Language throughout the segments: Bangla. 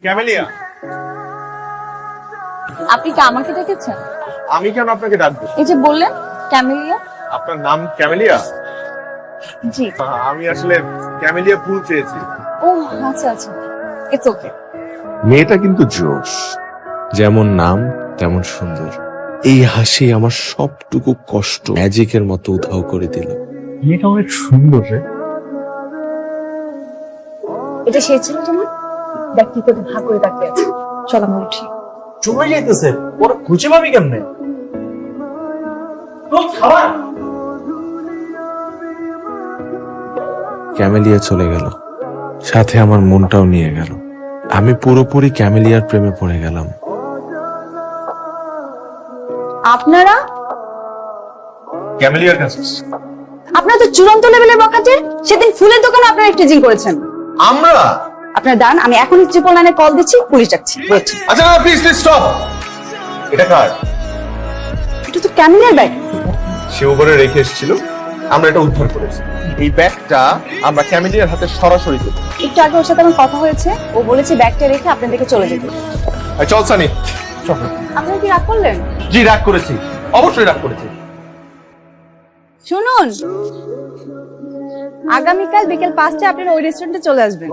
ক্যামেলিয়া, আপনি কি আমাকে ডেকেছেন? আমি কেন আপনাকে ডাকবো? এই যে বললেন ক্যামেলিয়া। আপনার নাম ক্যামেলিয়া? জি। আমি আসলে ক্যামেলিয়া ফুল চেয়েছি। ও আচ্ছা আচ্ছা, ইটস ওকে। মেয়েটা কিন্তু জোশ, যেমন নাম তেমন সুন্দর। এই হাসি আমার সবটুকু কষ্ট ম্যাজিকের মতো উধাও করে দিল। মেয়েটা অনেক সুন্দর রে। এটা সেই ছেলেটা না? দেখ কি করে ভাগ করে তাকিয়ে আছে। চল আমরা উঠি। চলে যাইতেছে, ওরা খুঁজে পাবি কেমনে? তোর খাবার ক্যামেলিয়া চলে গেল, সাথে আমার মনটাও নিয়ে গেল। আমি পুরোপুরি ক্যামেলিয়ার প্রেমে পড়ে গেলাম। আপনারা ক্যামেলিয়ার কাছে আপনারা তো চূড়ান্ত লেভেলের বখাটের। সেদিন ফুলের দোকানে আপনারা টিজিং করেছেন। আমরা? আপনার দান, আমি এখনই ট্রিপল লাইনে কল দিচ্ছি, পুলিশ ডাকছি। ওয়েট। আচ্ছা না, প্লিজ প্লিজ স্টপ। এটা কার? এটা তো ক্যামেলিয়ার ব্যাগ। সে ওপরে রেখে এসেছিল, আমরা এটা উদ্ধার করেছি। এই ব্যাগটা আমরা ক্যামেলিয়ার হাতে সরাসরি দেব। একটু আগে ওর সাথে আমার কথা হয়েছে, ও বলেছে ব্যাগটা রেখে আপনাদেরকে চলে যেতে। চল সানি, চল। আপনারা কি রাগ করলেন? জি রাগ করেছি, অবশ্যই রাগ করেছি। শুনুন, আগামীকাল বিকেল 5টায় আপনারা ওই রেস্টুরেন্টে চলে আসবেন।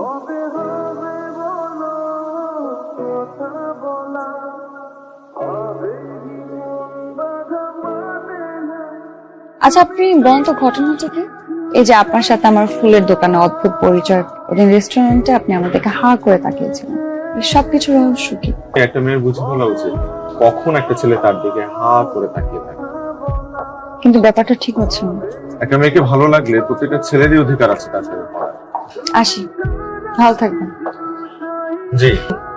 আচ্ছা আপনি বলেন তো ঘটনাটা কি? এই যে আপনার সাথে আমার ফুলের দোকানে অদ্ভুত পরিচয়, ওদিন রেস্টুরেন্টে আপনি আমাদেরকে হা করে তাকিয়েছিলেন, এই সবকিছু রহস্য কি? একটা মেয়ের বুঝে বলা উচিত কখন একটা ছেলে তার দিকে হা করে তাকিয়ে থাকে। কিন্তু ব্যাপারটা ঠিক হচ্ছে না। একটা মেয়েকে ভালো লাগলে প্রত্যেকটা ছেলেরই অধিকার আছে তার সাথে পড়ার। আসি, ভালো থাকবেন। জি।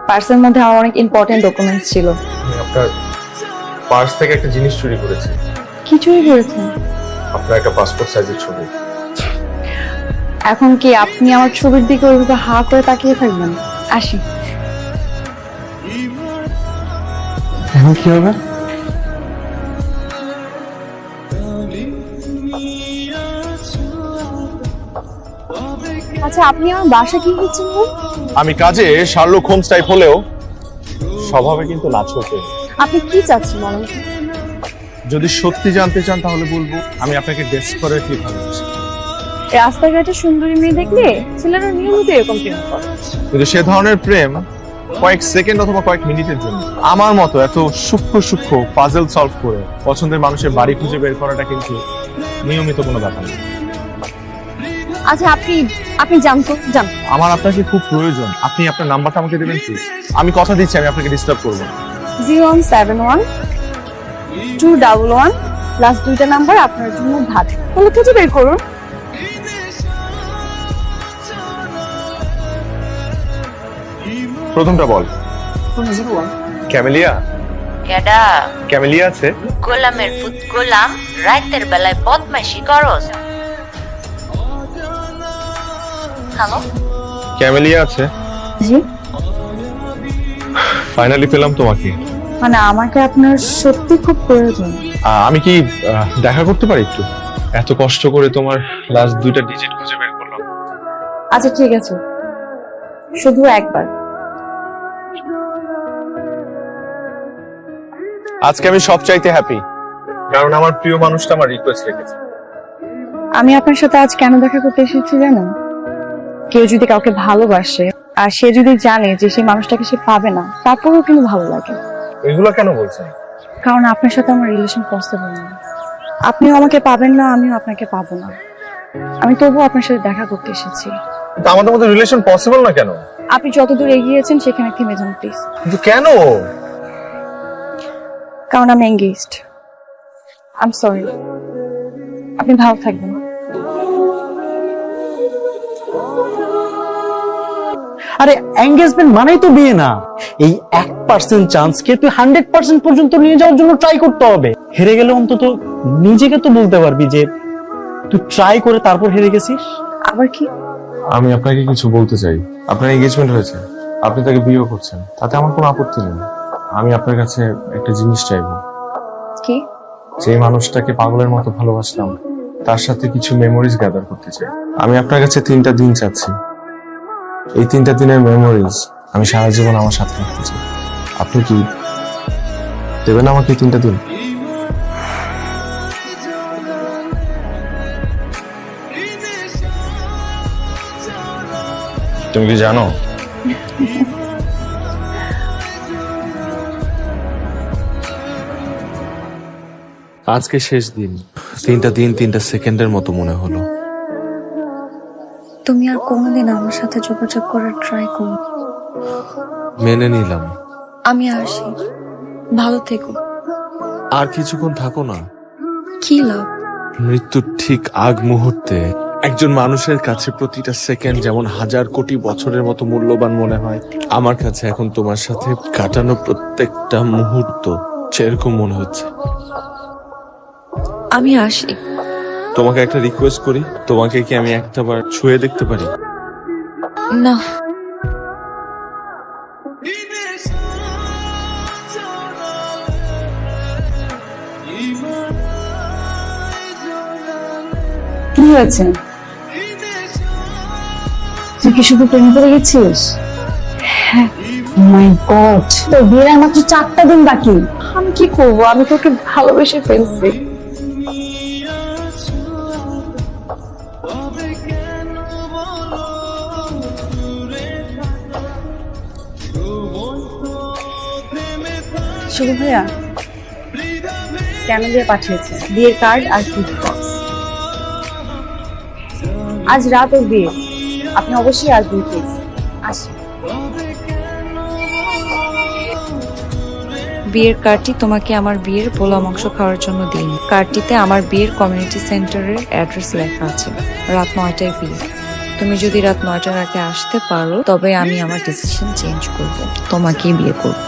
পার্সের মধ্যে আমার অনেক ইম্পর্টেন্ট ডকুমেন্টস ছিল। আমি আপনার পার্স থেকে একটা জিনিস চুরি করেছি। কি চুরি করেছেন? আপনার একটা পাসপোর্ট সাইজের ছবি। এখন কি আপনি আমার ছবির দিকে ওইভাবে হা করে তাকিয়ে থাকবেন? আসি। এখন কি হবে? আচ্ছা আপনি আমার বাসা কি হচ্ছেন? আমি কাজে শার্লক হোমস টাইপ হলেও স্বভাবে কিন্তু নাচতে। আপনি কি চাচ্ছেন বলেন তো? যদি সত্যি জানতে চান তাহলে বলবো আমি আপনাকে ডেসপারেটলি ভালোবাসি। রাস্তাঘাটে সুন্দরী মেয়ে দেখলে ছেলেরা নিয়মিত এরকম প্রেম করে। কিন্তু সে ধরনের প্রেম কয়েক সেকেন্ড অথবা কয়েক মিনিটের জন্য। আমার মতো এত সূক্ষ্ম সূক্ষ্ম পাজল সলভ করে পছন্দের মানুষের বাড়ি খুঁজে বের করাটা কিন্তু নিয়মিত কোনো ব্যাপার না। আচ্ছা আপনি জানতো জান। আমার আপনাকে খুব প্রয়োজন, আপনি আপনার নাম্বারটা আমাকে দেবেন প্লিজ। আমি কথা দিচ্ছি আমি আপনাকে ডিস্টার্ব করবো না। 0171 211 লাস্ট দুইটা নাম্বার আপনার জন্য ভাত। তাহলে খুঁজে বের করুন। প্রথমটা বল। 01 ক্যামেলিয়া? কেডা? ক্যামেলিয়া আছে? গোলামের পুত গোলাম, রাতের বেলায় বদমাইশি করস। হ্যালো, ক্যামেলিয়া আছে? জি। ফাইনালি পেলাম তোমাকে। মানে আমাকে আপনার সত্যি খুব প্রয়োজন। আমি কি দেখা করতে পারি একটু? এত কষ্ট করে তোমার লাস্ট দুইটা ডিজিট খুঁজে বের করলাম। আচ্ছা ঠিক আছে, শুধু একবার। আজকে আমি সবচাইতে হ্যাপি, কারণ আমার প্রিয় মানুষটা আমার রিকোয়েস্ট রেখেছে। আমি আপনার সাথে আজ কেন দেখা করতে এসেছি জানেন? কেউ যদি কাউকে ভালোবাসে আর সে যদি জানে যে সেই মানুষটাকে সে পাবে না, তারপরেও কিন্তু ভালো লাগে। এগুলো কেন বলছেন? কারণ আপনার সাথে আমার রিলেশন পসিবল না। আপনিও আমাকে পাবেন না, আমিও আপনাকে পাবো না। আমি তবুও আপনার সাথে দেখা করতে এসেছি। কিন্তু আমাদের মধ্যে রিলেশন পসিবল না কেন? আপনি যতদূর এগিয়েছেন সেখানে থেমে যান প্লিজ। কিন্তু কেন? কারণ আমি এঙ্গেজড। I am sorry. আপনি ভালো থাকবেন। আরে এঙ্গেজমেন্ট মানেই তো বিয়ে না। এই 1% চান্সকে তুই 100% পর্যন্ত নিয়ে যাওয়ার জন্য ট্রাই করতে হবে। হেরে গেলে অন্তত নিজেকে তো বলতে পারবি যে তুই ট্রাই করে তারপর হেরে গেছিস। আবার কি? আমি আপনাকে কিছু বলতে চাই। আপনার এঙ্গেজমেন্ট হয়েছে, আপনি তাকে বিয়ে করছেন, তাতে আমার কোনো আপত্তি নেই। আমি আপনার কাছে একটা জিনিস চাইবো। কি? যে মানুষটাকে পাগলের মতো ভালোবাসলাম তার সাথে কিছু মেমোরিজ গ্যাদার করতে চাই। আমি আপনার কাছে 3টা দিন চাচ্ছি। এই 3টা দিনের মেমোরিজ আমি সারা জীবন আমার সাথে রাখতে চাই। আপনি কি দেবেন আমাকে 3টা দিন? তুমি কি জানো আজকে শেষ দিন। 3টা দিন 3টা সেকেন্ডের মতো মনে হলো। তুমি আর কোনোদিন আমার সাথে যোগাযোগ করার ট্রাই করো। মেনে নিলাম। আমি আসি, ভালো থেকো। আর কিছুক্ষণ থাকো না। কি লাভ? মৃত্যুর ঠিক আগ মুহূর্তে একজন মানুষের কাছে প্রতিটা সেকেন্ড যেমন 1000 কোটি বছরের মতো মূল্যবান মনে হয়, আমার কাছে এখন তোমার সাথে কাটানো প্রত্যেকটা মুহূর্ত সেরকম মনে হচ্ছে। আমি আসি। তোমাকে একটা রিকোয়েস্ট করি, তোমাকে কি আমি একটাবার ছুঁয়ে দেখতে পারি? না, কি হয়েছে? তুই কি শুধু প্রেম করে গেছিস? হ্যাঁ। মাই গড, তোর বিয়ের আর মাত্র 4টা দিন বাকি। আমি কি করবো? আমি তোকে ভালোবেসে ফেলছি। শুভ ভাইয়া কেন দিয়ে পাঠিয়েছে বিয়ের কার্ড আর গিফট বক্স। আজ রাত ওর বিয়ে, আপনি অবশ্যই আসবেন প্লিজ। আসি। বিয়ের কার্ডটি তোমাকে আমার বিয়ের পোলা মাংস খাওয়ার জন্য দিন। কার্ডটিতে আমার বিয়ের কমিউনিটি সেন্টারের অ্যাড্রেস লেখা আছে। রাত 9টায় বিয়ে। তুমি যদি রাত 9টার আগে আসতে পারো তবে আমি আমার ডিসিশন চেঞ্জ করব, তোমাকেই বিয়ে করব।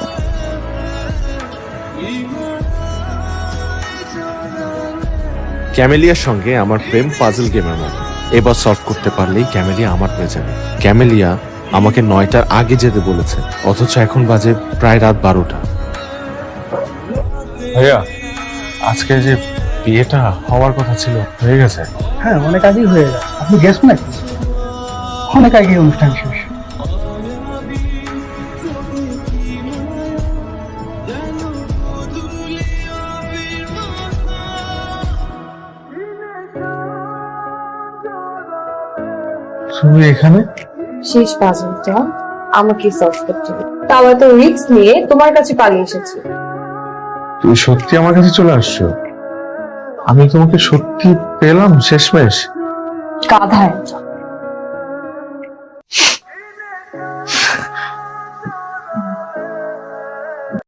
ক্যামেলিয়ার সঙ্গে আমার প্রেম পাজল গেমের মতো। এবার সলভ করতে পারলেই ক্যামেলিয়া আমার হয়ে যাবে। ক্যামেলিয়া আমাকে 9টার আগে যেতে বলেছে, অথচ এখন বাজে প্রায় রাত 12টা। ভাইয়া, আজকে যে বিয়েটা হওয়ার কথা ছিল হয়ে গেছে? হ্যাঁ, অনেক আগেই হয়ে গেছে। আপনি গেছেন নাকি? অনেক আগে অনুষ্ঠান শেষ। তুমি এখানে? শেষ পাজলটা আমাকে সলভ করতে হবে, তাও এত রিস্ক নিয়ে তোমার কাছে পালিয়ে এসেছি। তুমি সত্যি আমার কাছে চলে আসছো? আমি তোমাকে সত্যি পেলাম শেষমেশ। গাধা একটা।